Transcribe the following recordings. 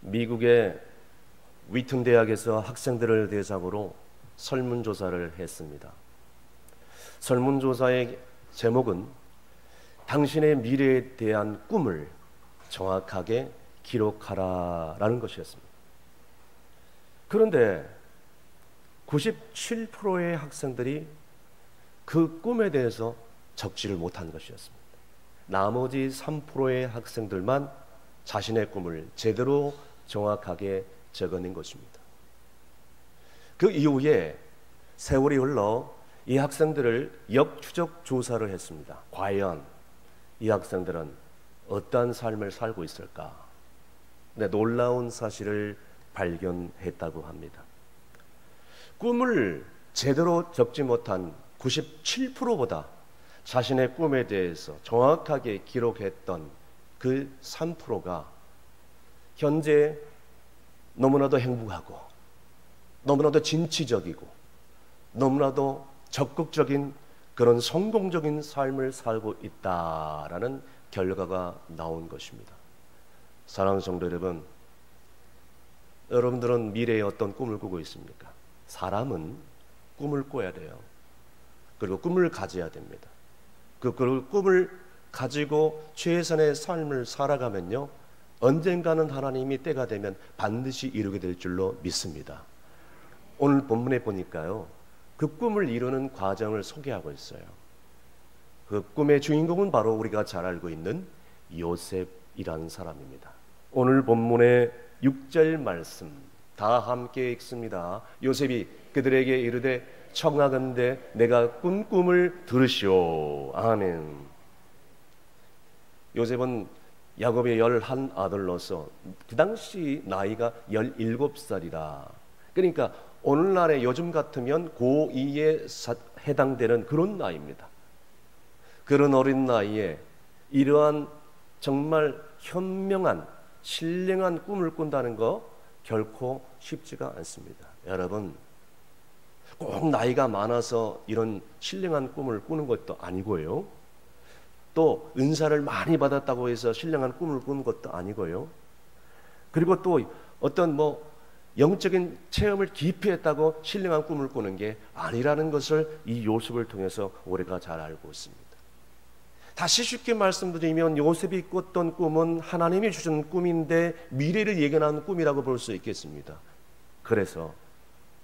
미국의 위튼 대학에서 학생들을 대상으로 설문조사를 했습니다. 설문조사의 제목은 당신의 미래에 대한 꿈을 정확하게 기록하라라는 것이었습니다. 그런데 97%의 학생들이 그 꿈에 대해서 적지를 못한 것이었습니다. 나머지 3%의 학생들만 자신의 꿈을 제대로 정확하게 적어낸 것입니다. 그 이후에 세월이 흘러 이 학생들을 역추적 조사를 했습니다. 과연 이 학생들은 어떠한 삶을 살고 있을까? 네, 놀라운 사실을 발견했다고 합니다. 꿈을 제대로 적지 못한 97%보다 자신의 꿈에 대해서 정확하게 기록했던 그 3%가 현재 너무나도 행복하고 너무나도 진취적이고 너무나도 적극적인 그런 성공적인 삶을 살고 있다라는 결과가 나온 것입니다. 사랑하는 성도 여러분, 여러분들은 미래에 어떤 꿈을 꾸고 있습니까? 사람은 꿈을 꿔야 돼요. 그리고 꿈을 가져야 됩니다. 그 꿈을 가지고 최선의 삶을 살아가면요, 언젠가는 하나님이 때가 되면 반드시 이루게 될 줄로 믿습니다. 오늘 본문에 보니까요, 그 꿈을 이루는 과정을 소개하고 있어요. 그 꿈의 주인공은 바로 우리가 잘 알고 있는 요셉이라는 사람입니다. 오늘 본문의 6절 말씀 다 함께 읽습니다. 요셉이 그들에게 이르되 청하건대 내가 꾼 꿈을 들으시오. 아멘. 요셉은 야곱의 11 아들로서 그 당시 나이가 17살이라, 그러니까 오늘날의 요즘 같으면 고2에 해당되는 그런 나이입니다. 그런 어린 나이에 이러한 정말 현명한 신령한 꿈을 꾼다는 거 결코 쉽지가 않습니다. 여러분, 꼭 나이가 많아서 이런 신령한 꿈을 꾸는 것도 아니고요, 또 은사를 많이 받았다고 해서 신령한 꿈을 꾸는 것도 아니고요, 그리고 또 어떤 영적인 체험을 깊이 했다고 신령한 꿈을 꾸는 게 아니라는 것을 이 요셉을 통해서 우리가 잘 알고 있습니다. 다시 쉽게 말씀드리면 요셉이 꿨던 꿈은 하나님이 주신 꿈인데 미래를 예견하는 꿈이라고 볼 수 있겠습니다. 그래서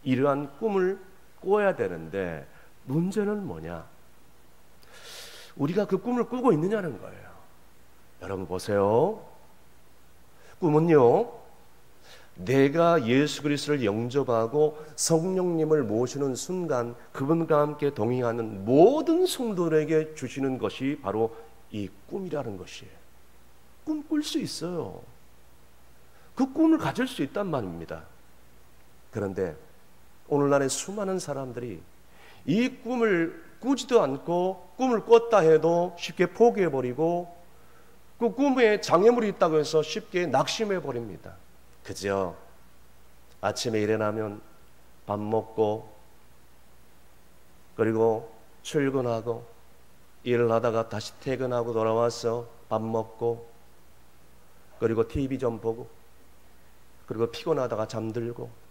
이러한 꿈을 꿔야 되는데 문제는 뭐냐? 우리가 그 꿈을 꾸고 있느냐는 거예요. 여러분 보세요. 꿈은요, 내가 예수 그리스도를 영접하고 성령님을 모시는 순간 그분과 함께 동행하는 모든 성도들에게 주시는 것이 바로 이 꿈이라는 것이에요. 꿈 꿀 수 있어요. 그 꿈을 가질 수 있단 말입니다. 그런데 오늘날의 수많은 사람들이 이 꿈을 꾸지도 않고 꿈을 꿨다 해도 쉽게 포기해버리고 그 꿈에 장애물이 있다고 해서 쉽게 낙심해버립니다. 그죠? 아침에 일어나면 밥 먹고 그리고 출근하고 일을 하다가 다시 퇴근하고 돌아와서 밥 먹고 그리고 TV 좀 보고 그리고 피곤하다가 잠들고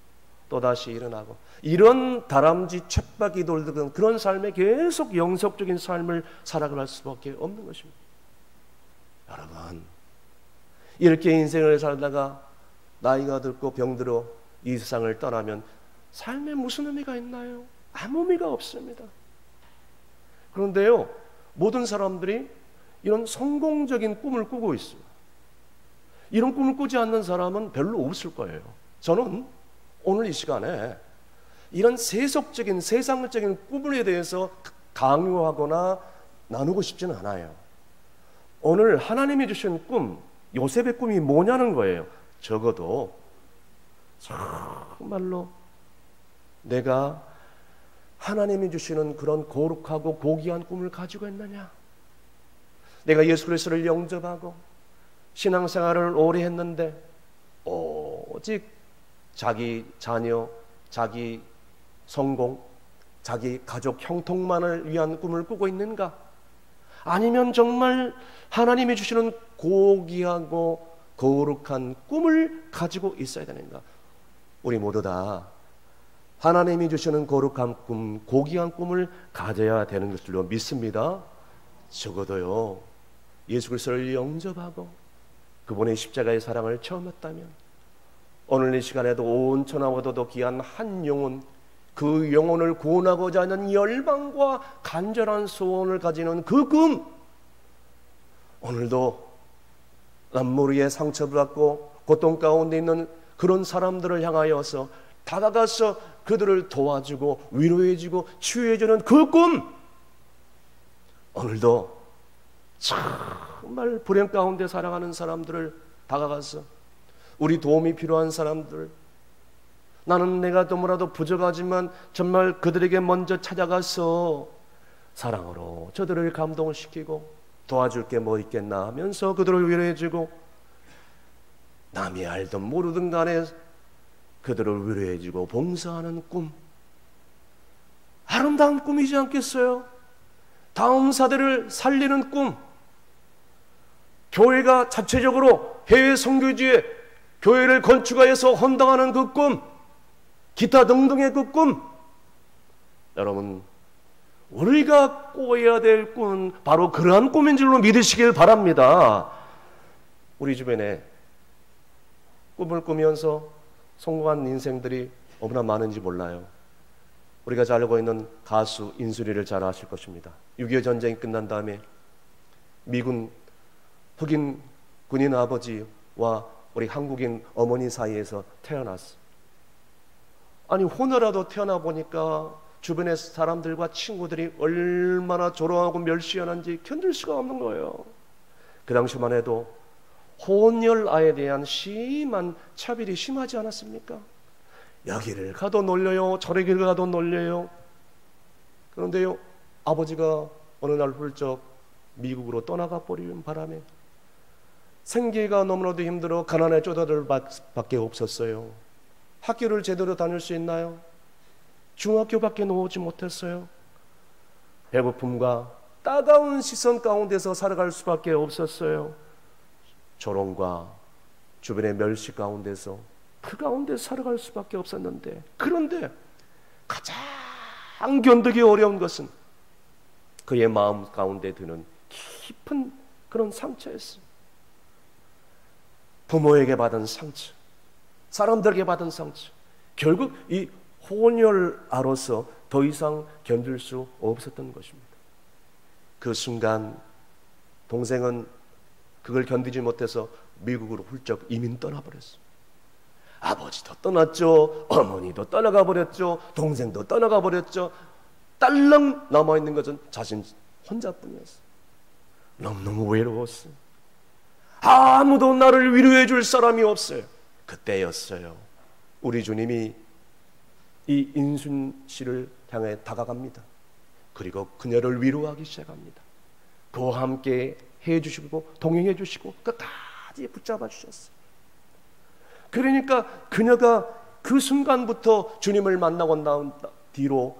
또다시 일어나고, 이런 다람쥐 쳇바퀴 돌던 그런 삶에 계속 영속적인 삶을 살아갈 수밖에 없는 것입니다. 여러분, 이렇게 인생을 살다가 나이가 들고 병들어 이 세상을 떠나면 삶에 무슨 의미가 있나요? 아무 의미가 없습니다. 그런데요, 모든 사람들이 이런 성공적인 꿈을 꾸고 있어요. 이런 꿈을 꾸지 않는 사람은 별로 없을 거예요. 저는 오늘 이 시간에 이런 세속적인 세상적인 꿈에 대해서 강요하거나 나누고 싶지는 않아요. 오늘 하나님이 주신 꿈, 요셉의 꿈이 뭐냐는 거예요. 적어도 정말로 내가 하나님이 주시는 그런 거룩하고 고귀한 꿈을 가지고 있느냐? 내가 예수 그리스도를 영접하고 신앙생활을 오래 했는데 오직 자기 자녀, 자기 성공, 자기 가족 형통만을 위한 꿈을 꾸고 있는가? 아니면 정말 하나님이 주시는 고귀하고 거룩한 꿈을 가지고 있어야 되는가? 우리 모두 다 하나님이 주시는 거룩한 꿈, 고귀한 꿈을 가져야 되는 것으로 믿습니다. 적어도요, 예수 그리스도를 영접하고 그분의 십자가의 사랑을 처음 했다면 오늘 이 시간에도 온 천하보다도 귀한 한 영혼, 그 영혼을 구원하고자 하는 열망과 간절한 소원을 가지는 그 꿈, 오늘도 남모르게 상처받고 고통 가운데 있는 그런 사람들을 향하여서 다가가서 그들을 도와주고 위로해주고 치유해주는 그 꿈, 오늘도 정말 불행 가운데 살아가는 사람들을 다가가서 우리 도움이 필요한 사람들, 나는 내가 너무나도 부족하지만 정말 그들에게 먼저 찾아가서 사랑으로 저들을 감동을 시키고 도와줄 게 뭐 있겠나 하면서 그들을 위로해주고, 남이 알든 모르든 간에 그들을 위로해주고 봉사하는 꿈, 아름다운 꿈이지 않겠어요? 다음 세대를 살리는 꿈, 교회가 자체적으로 해외 선교지에 교회를 건축하여서 헌당하는 그 꿈, 기타 등등의 그 꿈, 여러분, 우리가 꿔야 될 꿈은 바로 그러한 꿈인 줄로 믿으시길 바랍니다. 우리 주변에 꿈을 꾸면서 성공한 인생들이 얼마나 많은지 몰라요. 우리가 잘 알고 있는 가수 인순이를 잘 아실 것입니다. 6.25 전쟁이 끝난 다음에 미군 흑인 군인 아버지와 우리 한국인 어머니 사이에서 태어났어. 아니, 호너라도 태어나 보니까 주변의 사람들과 친구들이 얼마나 조롱하고 멸시하는지 견딜 수가 없는 거예요. 그 당시만 해도 혼혈아에 대한 심한 차별이 심하지 않았습니까? 여기를 가도 놀려요, 저기를 가도 놀려요. 그런데요, 아버지가 어느 날 훌쩍 미국으로 떠나가 버리는 바람에 생계가 너무나도 힘들어 가난의 쪼다들 밖에 없었어요. 학교를 제대로 다닐 수 있나요? 중학교밖에 나오지 못했어요. 배고픔과 따가운 시선 가운데서 살아갈 수밖에 없었어요. 조롱과 주변의 멸시 가운데서 그 가운데 살아갈 수밖에 없었는데, 그런데 가장 견디기 어려운 것은 그의 마음 가운데 드는 깊은 그런 상처였어요. 부모에게 받은 상처, 사람들에게 받은 상처, 결국 이 혼혈아로서 더 이상 견딜 수 없었던 것입니다. 그 순간 동생은 그걸 견디지 못해서 미국으로 훌쩍 이민 떠나버렸어요. 아버지도 떠났죠, 어머니도 떠나가 버렸죠, 동생도 떠나가 버렸죠. 딸랑 남아있는 것은 자신 혼자뿐이었어요. 너무너무 외로웠어요. 아무도 나를 위로해 줄 사람이 없어요. 그때였어요, 우리 주님이 이 인순 씨를 향해 다가갑니다. 그리고 그녀를 위로하기 시작합니다. 그와 함께 해주시고 동행해 주시고 끝까지 붙잡아 주셨어요. 그러니까 그녀가 그 순간부터 주님을 만나고 난 뒤로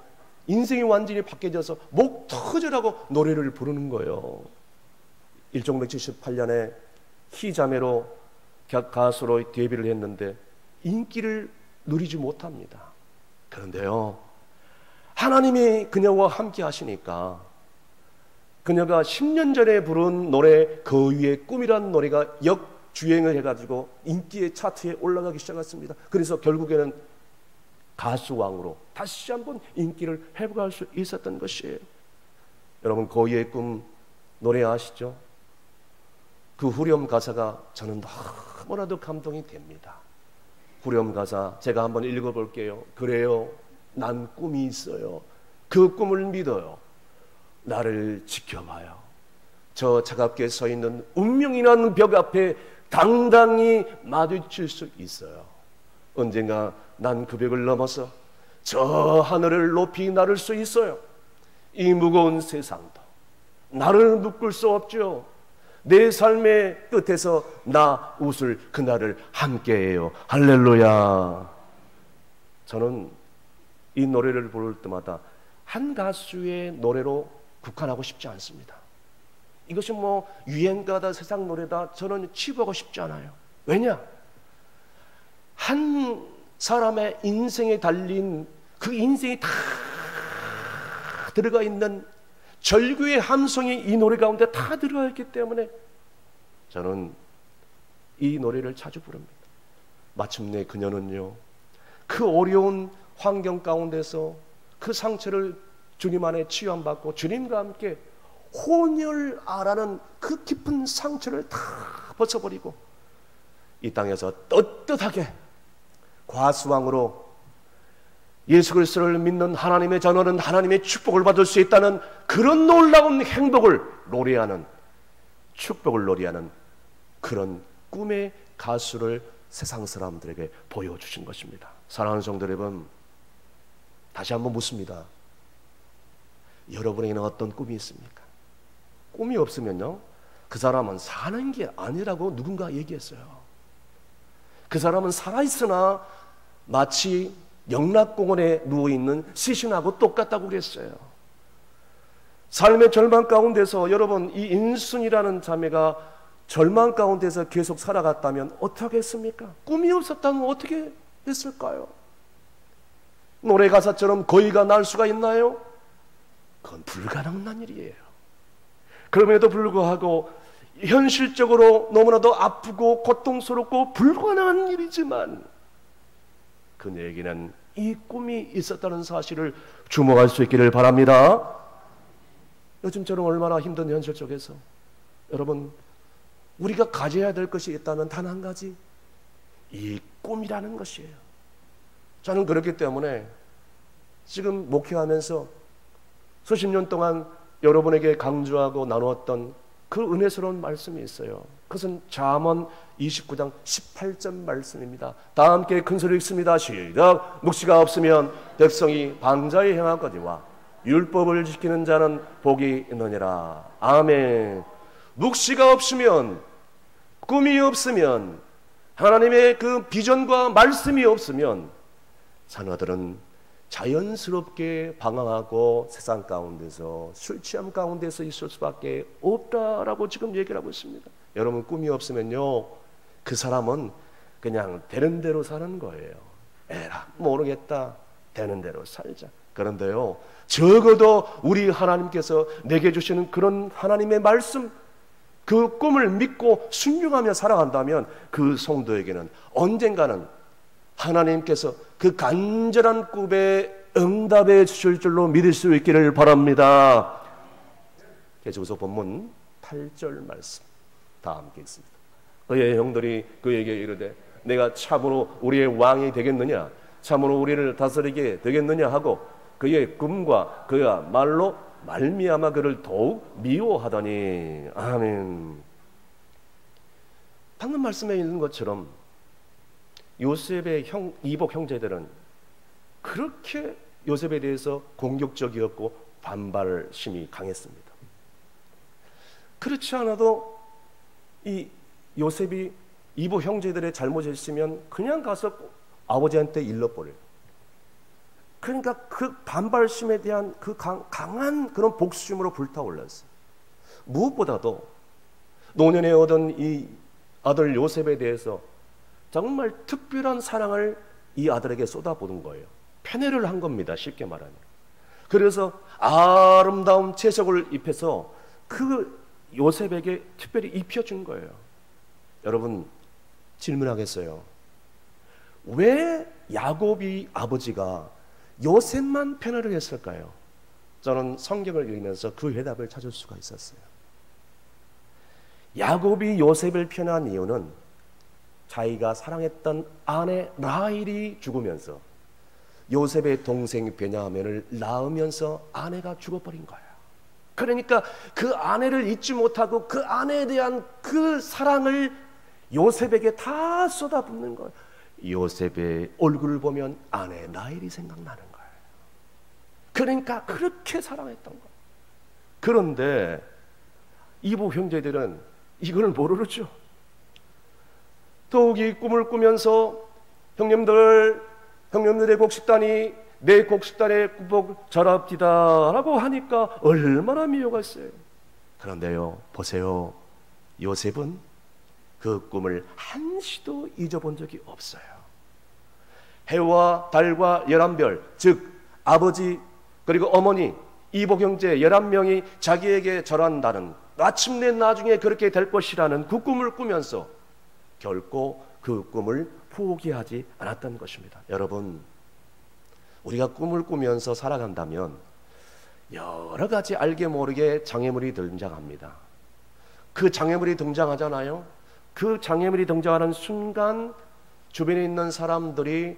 인생이 완전히 바뀌어져서 목 터져라고 노래를 부르는 거예요. 1978년에 희자매로 가수로 데뷔를 했는데 인기를 누리지 못합니다. 그런데요, 하나님이 그녀와 함께 하시니까 그녀가 10년 전에 부른 노래 그 위에 꿈이란 노래가 역주행을 해가지고 인기의 차트에 올라가기 시작했습니다. 그래서 결국에는 가수왕으로 다시 한번 인기를 회복할 수 있었던 것이에요. 여러분, 그 위의 꿈 노래 아시죠? 그 후렴 가사가 저는 너무나도 감동이 됩니다. 후렴 가사 제가 한번 읽어볼게요. 그래요, 난 꿈이 있어요. 그 꿈을 믿어요. 나를 지켜봐요. 저 차갑게 서 있는 운명이라는 벽 앞에 당당히 마주칠 수 있어요. 언젠가 난 그 벽을 넘어서 저 하늘을 높이 나를 수 있어요. 이 무거운 세상도 나를 묶을 수 없죠. 내 삶의 끝에서 나 웃을 그날을 함께해요. 할렐루야. 저는 이 노래를 부를 때마다 한 가수의 노래로 국한하고 싶지 않습니다. 이것이 뭐 유행가다, 세상 노래다, 저는 취급하고 싶지 않아요. 왜냐? 한 사람의 인생에 달린 그 인생이 다 들어가 있는 절규의 함성이 이 노래 가운데 다 들어가 있기 때문에 저는 이 노래를 자주 부릅니다. 마침내 그녀는요, 그 어려운 환경 가운데서 그 상처를 주님 안에 치유받고 주님과 함께 혼혈아라는 그 깊은 상처를 다 벗어버리고 이 땅에서 떳떳하게 과수왕으로 예수 그리스도를 믿는 하나님의 자녀는 하나님의 축복을 받을 수 있다는 그런 놀라운 행복을 노래하는, 축복을 노래하는 그런 꿈의 가수를 세상 사람들에게 보여주신 것입니다. 사랑하는 성도 여러분, 다시 한번 묻습니다. 여러분에게는 어떤 꿈이 있습니까? 꿈이 없으면요, 그 사람은 사는 게 아니라고 누군가 얘기했어요. 그 사람은 살아있으나 마치 영락공원에 누워있는 시신하고 똑같다고 그랬어요. 삶의 절망 가운데서 여러분, 이 인순이라는 자매가 절망 가운데서 계속 살아갔다면 어떻게 했습니까? 꿈이 없었다면 어떻게 했을까요? 노래 가사처럼 거위가 날 수가 있나요? 그건 불가능한 일이에요. 그럼에도 불구하고 현실적으로 너무나도 아프고 고통스럽고 불가능한 일이지만 그녀에게는 이 꿈이 있었다는 사실을 주목할 수 있기를 바랍니다. 요즘처럼 얼마나 힘든 현실 속에서 여러분, 우리가 가져야 될 것이 있다면 단 한 가지, 이 꿈이라는 것이에요. 저는 그렇기 때문에 지금 목회하면서 수십 년 동안 여러분에게 강조하고 나누었던 그 은혜스러운 말씀이 있어요. 그것은 잠언 29장 18절 말씀입니다. 다 함께 큰 소리 읽습니다. 시작. 묵시가 없으면 백성이 방자에 행하거니와 율법을 지키는 자는 복이 있느니라. 아멘. 묵시가 없으면, 꿈이 없으면, 하나님의 그 비전과 말씀이 없으면 자녀들은 자연스럽게 방황하고 세상 가운데서 술 취함 가운데서 있을 수밖에 없다라고 지금 얘기를 하고 있습니다. 여러분, 꿈이 없으면요, 그 사람은 그냥 되는 대로 사는 거예요. 에라 모르겠다, 되는 대로 살자. 그런데요, 적어도 우리 하나님께서 내게 주시는 그런 하나님의 말씀, 그 꿈을 믿고 순종하며 살아간다면 그 성도에게는 언젠가는 하나님께서 그 간절한 꿈에 응답해 주실 줄로 믿을 수 있기를 바랍니다. 계속해서 본문 8절 말씀 다 함께 읽습니다. 그의 형들이 그에게 이르되 내가 참으로 우리의 왕이 되겠느냐, 참으로 우리를 다스리게 되겠느냐 하고 그의 꿈과 그야말로 말미암아 그를 더욱 미워하더니. 아멘. 방금 말씀에 있는 것처럼 요셉의 이복 형제들은 그렇게 요셉에 대해서 공격적이었고 반발심이 강했습니다. 그렇지 않아도 이 요셉이 이복 형제들의 잘못이 있으면 그냥 가서 아버지한테 일러버려요. 그러니까 그 반발심에 대한 그 강한 그런 복수심으로 불타올랐어요. 무엇보다도 노년에 얻은 이 아들 요셉에 대해서 정말 특별한 사랑을 이 아들에게 쏟아부은 거예요. 편애를 한 겁니다, 쉽게 말하면. 그래서 아름다운 채석을 입혀서 그 요셉에게 특별히 입혀준 거예요. 여러분, 질문하겠어요. 왜 야곱이 아버지가 요셉만 편애를 했을까요? 저는 성경을 읽으면서 그 해답을 찾을 수가 있었어요. 야곱이 요셉을 편애한 이유는 자기가 사랑했던 아내 라헬이 죽으면서 요셉의 동생 베냐민을 낳으면서 아내가 죽어버린 거예요. 그러니까 그 아내를 잊지 못하고 그 아내에 대한 그 사랑을 요셉에게 다 쏟아붓는 거예요. 요셉의 얼굴을 보면 아내 라헬이 생각나는 거예요. 그러니까 그렇게 사랑했던 거예요. 그런데 이복 형제들은 이걸 모르죠. 더욱이 꿈을 꾸면서 형님들의 곡식단이 내 곡식단의 구복 절합디다 라고 하니까 얼마나 미워갔어요. 그런데요, 보세요. 요셉은 그 꿈을 한시도 잊어본 적이 없어요. 해와 달과 11별, 즉 아버지 그리고 어머니 이복 형제 11명이 자기에게 절한다는, 마침내 나중에 그렇게 될 것이라는 그 꿈을 꾸면서 결코 그 꿈을 포기하지 않았던 것입니다. 여러분, 우리가 꿈을 꾸면서 살아간다면 여러 가지 알게 모르게 장애물이 등장합니다. 그 장애물이 등장하잖아요. 그 장애물이 등장하는 순간 주변에 있는 사람들이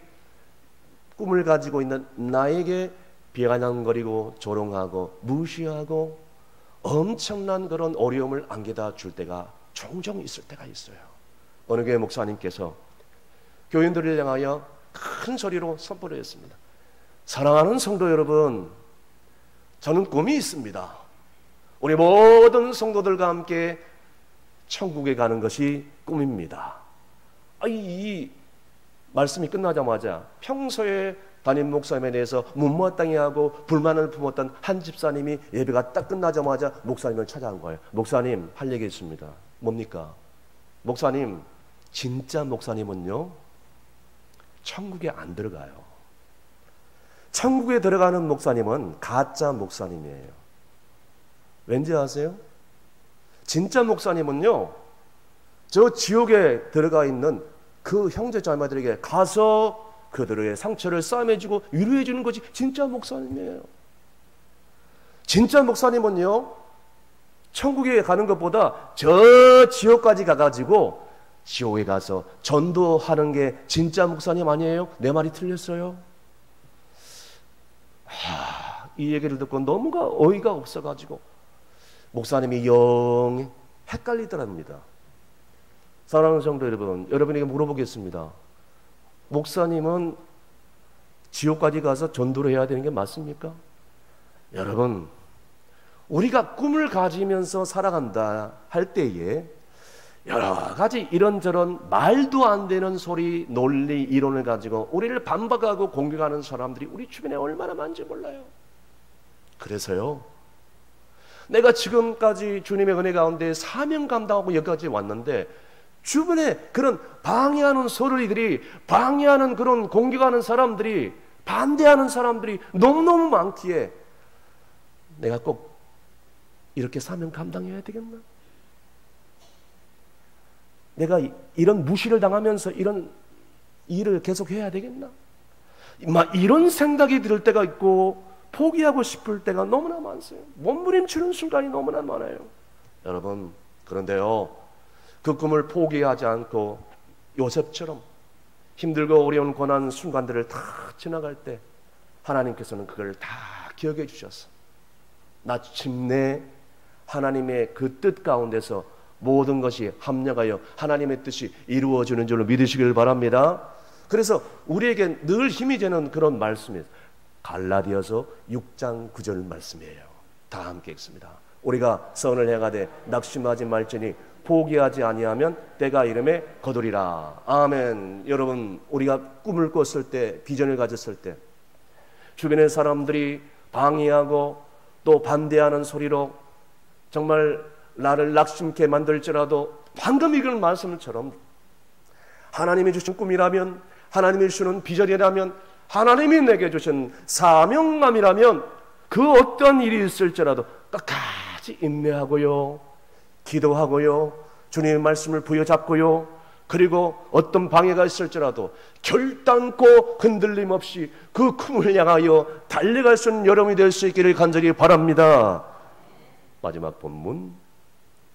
꿈을 가지고 있는 나에게 비아냥거리고 조롱하고 무시하고 엄청난 그런 어려움을 안겨다 줄 때가 종종 있을 때가 있어요. 어느 교회 목사님께서 교인들을 향하여 큰 소리로 선포를 했습니다. 사랑하는 성도 여러분, 저는 꿈이 있습니다. 우리 모든 성도들과 함께 천국에 가는 것이 꿈입니다. 이 말씀이 끝나자마자 평소에 담임 목사님에 대해서 못마땅해하고 불만을 품었던 한 집사님이 예배가 딱 끝나자마자 목사님을 찾아간 거예요. 목사님, 할 얘기 있습니다. 뭡니까? 목사님, 진짜 목사님은요, 천국에 안 들어가요. 천국에 들어가는 목사님은 가짜 목사님이에요. 왠지 아세요? 진짜 목사님은요, 저 지옥에 들어가 있는 그 형제 자매들에게 가서 그들의 상처를 싸매주고 위로해 주는 것이 진짜 목사님이에요. 진짜 목사님은요, 천국에 가는 것보다 저 지옥까지 가가지고 지옥에 가서 전도하는 게 진짜 목사님 아니에요? 내 말이 틀렸어요? 이 얘기를 듣고 너무가 어이가 없어가지고 목사님이 영 헷갈리더랍니다. 사랑하는 성도 여러분, 여러분에게 물어보겠습니다. 목사님은 지옥까지 가서 전도를 해야 되는 게 맞습니까? 여러분, 우리가 꿈을 가지면서 살아간다 할 때에 여러 가지 이런저런 말도 안 되는 소리, 논리, 이론을 가지고 우리를 반박하고 공격하는 사람들이 우리 주변에 얼마나 많은지 몰라요. 그래서요, 내가 지금까지 주님의 은혜 가운데 사명 감당하고 여기까지 왔는데 주변에 그런 방해하는 소리들이, 방해하는 그런 공격하는 사람들이, 반대하는 사람들이 너무너무 많기에 내가 꼭 이렇게 사명 감당해야 되겠나? 내가 이런 무시를 당하면서 이런 일을 계속 해야 되겠나? 막 이런 생각이 들 때가 있고 포기하고 싶을 때가 너무나 많어요. 몸부림치는 순간이 너무나 많아요. 여러분, 그런데요, 그 꿈을 포기하지 않고 요셉처럼 힘들고 어려운 고난 순간들을 다 지나갈 때 하나님께서는 그걸 다 기억해 주셔서 마침내 하나님의 그 뜻 가운데서 모든 것이 합력하여 하나님의 뜻이 이루어지는 줄로 믿으시길 바랍니다. 그래서 우리에게 늘 힘이 되는 그런 말씀이에요. 갈라디아서 6장 9절 말씀이에요. 다 함께 읽습니다. 우리가 선을 행하되 낙심하지 말지니 포기하지 아니하면 때가 이름에 거두리라. 아멘. 여러분, 우리가 꿈을 꿨을 때, 비전을 가졌을 때 주변의 사람들이 방해하고 또 반대하는 소리로 정말 나를 낙심케 만들지라도 방금 읽은 말씀처럼 하나님이 주신 꿈이라면, 하나님이 주시는 비전이라면, 하나님이 내게 주신 사명감이라면 그 어떤 일이 있을지라도 끝까지 인내하고요, 기도하고요, 주님의 말씀을 부여잡고요, 그리고 어떤 방해가 있을지라도 결단코 흔들림 없이 그 꿈을 향하여 달려갈 수 있는 여러분이 될 수 있기를 간절히 바랍니다. 마지막 본문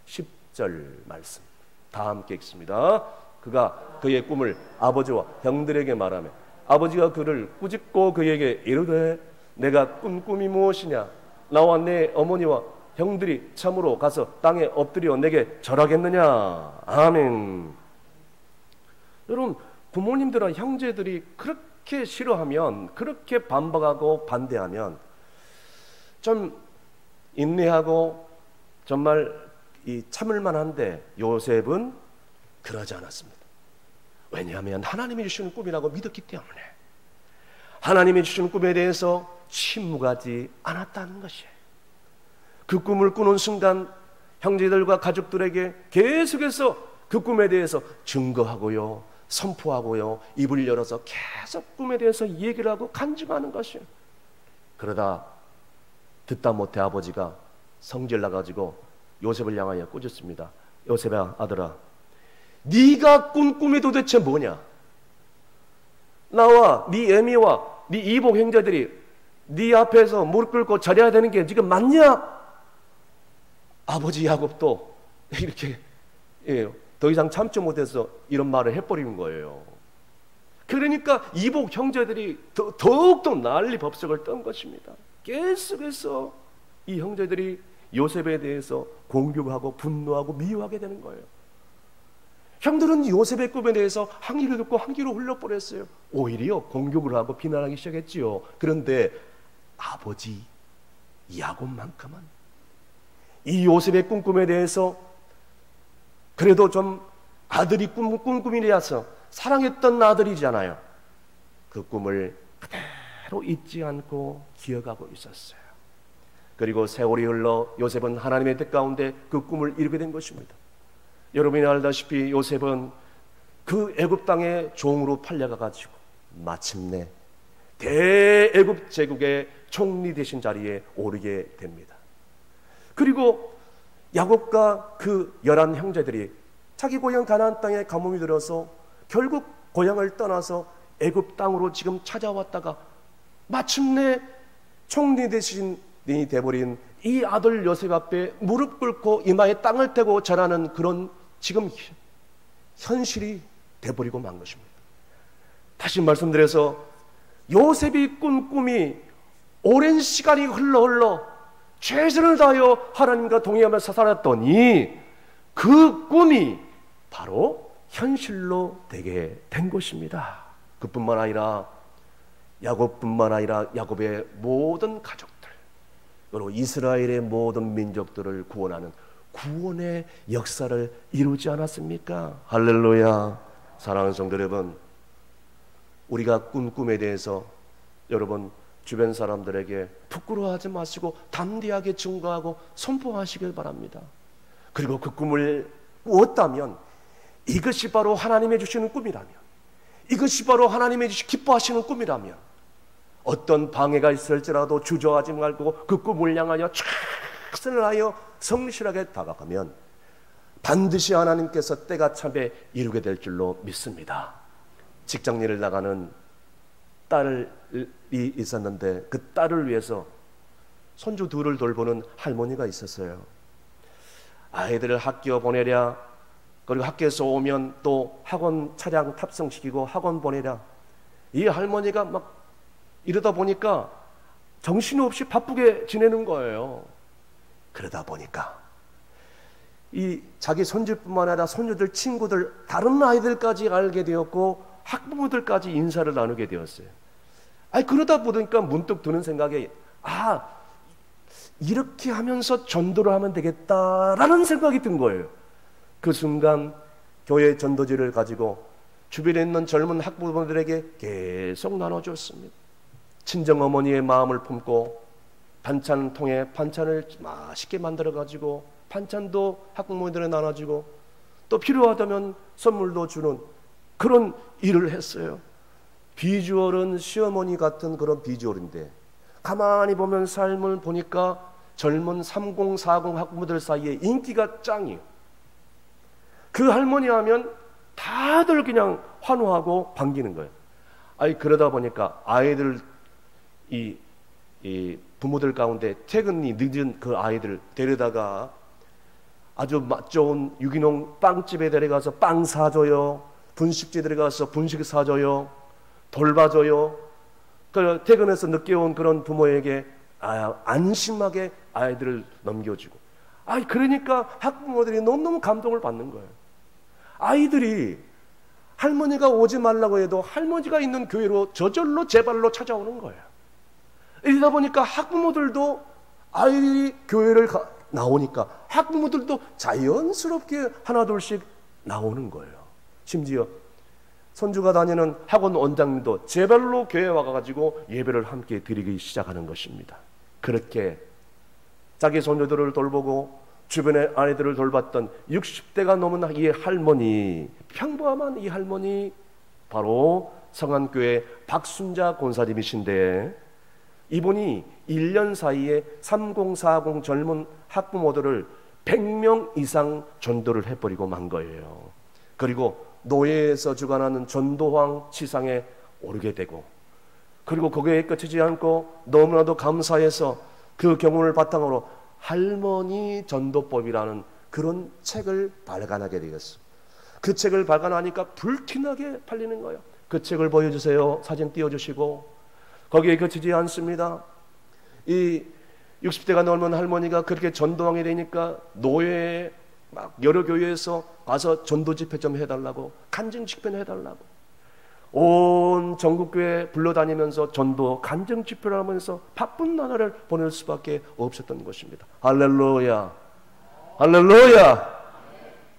10절 말씀 다 함께 읽습니다. 그가 그의 꿈을 아버지와 형들에게 말하며 아버지가 그를 꾸짖고 그에게 이르되 내가 꾼 꿈이 무엇이냐? 나와 내 어머니와 형들이 참으로 가서 땅에 엎드려 내게 절하겠느냐? 아멘. 여러분, 부모님들과 형제들이 그렇게 싫어하면, 그렇게 반박하고 반대하면 좀 인내하고 정말 참을만 한데 요셉은 그러지 않았습니다. 왜냐하면 하나님이 주시는 꿈이라고 믿었기 때문에, 하나님이 주시는 꿈에 대해서 침묵하지 않았다는 것이에요. 그 꿈을 꾸는 순간 형제들과 가족들에게 계속해서 그 꿈에 대해서 증거하고요, 선포하고요, 입을 열어서 계속 꿈에 대해서 얘기를 하고 간증하는 것이에요. 그러다 듣다 못해 아버지가 성질 나가지고 요셉을 향하여 꾸짖습니다. 요셉아, 아들아, 네가 꾼 꿈이 도대체 뭐냐? 나와 네 애미와 네 이복 형제들이 네 앞에서 무릎 꿇고 절해야 되는 게 지금 맞냐? 아버지 야곱도 이렇게 더 이상 참지 못해서 이런 말을 해버리는 거예요. 그러니까 이복 형제들이 더욱더 난리 법석을 떤 것입니다. 계속해서 이 형제들이 요셉에 대해서 공격하고 분노하고 미워하게 되는 거예요. 형들은 요셉의 꿈에 대해서 한 귀로 듣고 한 귀로 흘려버렸어요. 오히려 공격을 하고 비난하기 시작했지요. 그런데 아버지 야곱만큼은 이 요셉의 꿈에 대해서 그래도 좀 아들이 꾼 꿈이라서 사랑했던 아들이잖아요. 그 꿈을 그대로 잊지 않고 기억하고 있었어요. 그리고 세월이 흘러 요셉은 하나님의 뜻 가운데 그 꿈을 이루게 된 것입니다. 여러분이 알다시피 요셉은 그 애굽 땅의 종으로 팔려가가지고 마침내 대애굽 제국의 총리 되신 자리에 오르게 됩니다. 그리고 야곱과 그 11 형제들이 자기 고향 가나안 땅에 가뭄이 들어서 결국 고향을 떠나서 애굽 땅으로 지금 찾아왔다가 마침내 총리 되신 이 돼버린 이 아들 요셉 앞에 무릎 꿇고 이마에 땅을 대고 절하는 그런 지금 현실이 돼버리고 만 것입니다. 다시 말씀드려서 요셉이 꾼 꿈이 오랜 시간이 흘러 최선을 다하여 하나님과 동행하면서 살았더니 그 꿈이 바로 현실로 되게 된 것입니다. 그뿐만 아니라 야곱뿐만 아니라 야곱의 모든 가족들, 그리고 이스라엘의 모든 민족들을 구원하는 구원의 역사를 이루지 않았습니까? 할렐루야. 사랑하는 성도 여러분, 우리가 꾼 꿈에 대해서 여러분 주변 사람들에게 부끄러워하지 마시고 담대하게 증거하고 선포하시길 바랍니다. 그리고 그 꿈을 꾸었다면 이것이 바로 하나님이 주시는 꿈이라면, 이것이 바로 하나님이 기뻐하시는 꿈이라면 어떤 방해가 있을지라도 주저하지 말고 그 꿈을 향하여 최선을 다하여 성실하게 다가가면 반드시 하나님께서 때가 참에 이루게 될 줄로 믿습니다. 직장일을 나가는 딸이 있었는데 그 딸을 위해서 손주 둘을 돌보는 할머니가 있었어요. 아이들을 학교 보내랴, 그리고 학교에서 오면 또 학원 차량 탑승시키고 학원 보내랴. 이 할머니가 막 이러다 보니까 정신없이 바쁘게 지내는 거예요. 그러다 보니까 이 자기 손주뿐만 아니라 손주들 친구들 다른 아이들까지 알게 되었고 학부모들까지 인사를 나누게 되었어요. 그러다 보니까 문득 드는 생각이 이렇게 하면서 전도를 하면 되겠다라는 생각이 든 거예요. 그 순간 교회 전도지를 가지고 주변에 있는 젊은 학부모들에게 계속 나눠줬습니다. 친정어머니의 마음을 품고 반찬통에 반찬을 맛있게 만들어가지고 반찬도 학부모들에 나눠주고 또 필요하다면 선물도 주는 그런 일을 했어요. 비주얼은 시어머니 같은 그런 비주얼인데 가만히 보면 삶을 보니까 젊은 30, 40 학부모들 사이에 인기가 짱이에요. 그 할머니 하면 다들 그냥 환호하고 반기는 거예요. 그러다 보니까 아이들 이 부모들 가운데 퇴근이 늦은 그 아이들 데려다가 아주 맛 좋은 유기농 빵집에 데려가서 빵 사줘요. 분식집에 들어가서 분식 사줘요. 돌봐줘요. 퇴근해서 늦게 온 그런 부모에게 안심하게 아이들을 넘겨주고. 그러니까 학부모들이 너무너무 감동을 받는 거예요. 아이들이 할머니가 오지 말라고 해도 할머니가 있는 교회로 저절로 제 발로 찾아오는 거예요. 이러다 보니까 학부모들도 아이들이 교회를 나오니까 학부모들도 자연스럽게 하나둘씩 나오는 거예요. 심지어 손주가 다니는 학원 원장님도 제 발로 교회에 와가지고 예배를 함께 드리기 시작하는 것입니다. 그렇게 자기 손주들을 돌보고 주변의 아이들을 돌봤던 60대가 넘은 이 할머니, 평범한 이 할머니, 바로 성안교회 박순자 권사님이신데, 이분이 1년 사이에 3040 젊은 학부모들을 100명 이상 전도를 해버리고 만 거예요. 그리고 노예에서 주관하는 전도황 치상에 오르게 되고, 그리고 거기에 끝이지 않고 너무나도 감사해서 그 경험을 바탕으로 할머니 전도법이라는 그런 책을 발간하게 되었어. 그 책을 발간하니까 불티나게 팔리는 거예요. 그 책을 보여주세요. 사진 띄워주시고. 거기에 그치지 않습니다. 이 60대가 넘은 할머니가 그렇게 전도왕이 되니까 노예에 막 여러 교회에서 가서 전도 집회 좀 해달라고, 간증 집회는 해달라고, 온 전국교회 불러다니면서 전도 간증 집회를 하면서 바쁜 나날을 보낼 수밖에 없었던 것입니다. 할렐루야, 할렐루야.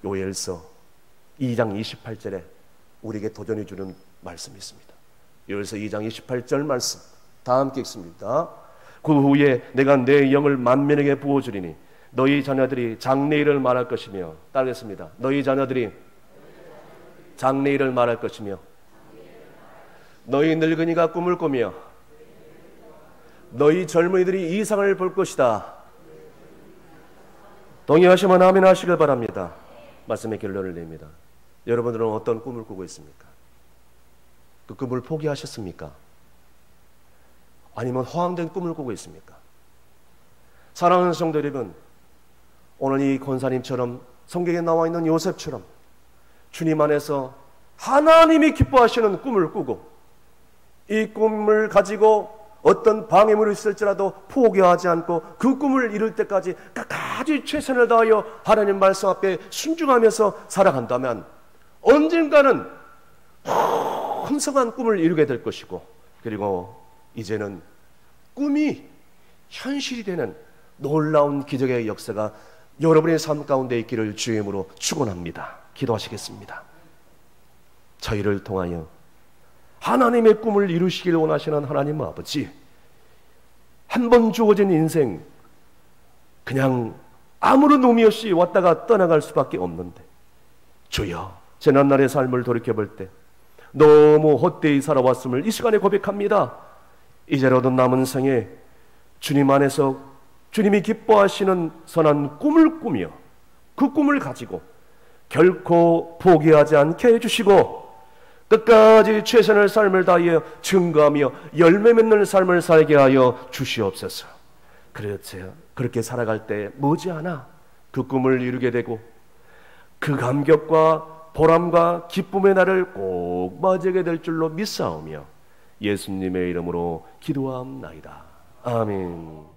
요엘서 2장 28절에 우리에게 도전해 주는 말씀이 있습니다. 요엘서 2장 28절 말씀 다 함께 읽습니다. 그 후에 내가 내 영을 만민에게 부어주리니 너희 자녀들이 장래일을 말할 것이며, 따르겠습니다. 너희 자녀들이 장래일을 말할 것이며, 너희 늙은이가 꿈을 꾸며, 너희 젊은이들이 이상을 볼 것이다. 동의하시면 아멘 하시길 바랍니다. 말씀의 결론을 냅니다. 여러분들은 어떤 꿈을 꾸고 있습니까? 그 꿈을 포기하셨습니까? 아니면 허황된 꿈을 꾸고 있습니까? 사랑하는 성도 여러분, 오늘 이 권사님처럼 성경에 나와 있는 요셉처럼 주님 안에서 하나님이 기뻐하시는 꿈을 꾸고, 이 꿈을 가지고 어떤 방해물이 있을지라도 포기하지 않고 그 꿈을 이룰 때까지 끝까지 최선을 다하여 하나님 말씀 앞에 순종하면서 살아간다면 언젠가는 풍성한 꿈을 이루게 될 것이고, 그리고 이제는 꿈이 현실이 되는 놀라운 기적의 역사가 여러분의 삶 가운데 있기를 주의 이름으로 축원합니다. 기도하시겠습니다. 저희를 통하여 하나님의 꿈을 이루시길 원하시는 하나님 아버지, 한 번 주어진 인생 그냥 아무런 의미 없이 왔다가 떠나갈 수밖에 없는데, 주여, 지난날의 삶을 돌이켜볼 때 너무 헛되이 살아왔음을 이 시간에 고백합니다. 이제라도 남은 생에 주님 안에서 주님이 기뻐하시는 선한 꿈을 꾸며 그 꿈을 가지고 결코 포기하지 않게 해주시고, 끝까지 최선의 삶을 다하여 증거하며 열매 맺는 삶을 살게 하여 주시옵소서. 그렇죠. 그렇게 살아갈 때 머지않아 그 꿈을 이루게 되고 그 감격과 보람과 기쁨의 날을 꼭 맞이하게 될 줄로 믿사오며 예수님의 이름으로 기도합나이다. 아멘.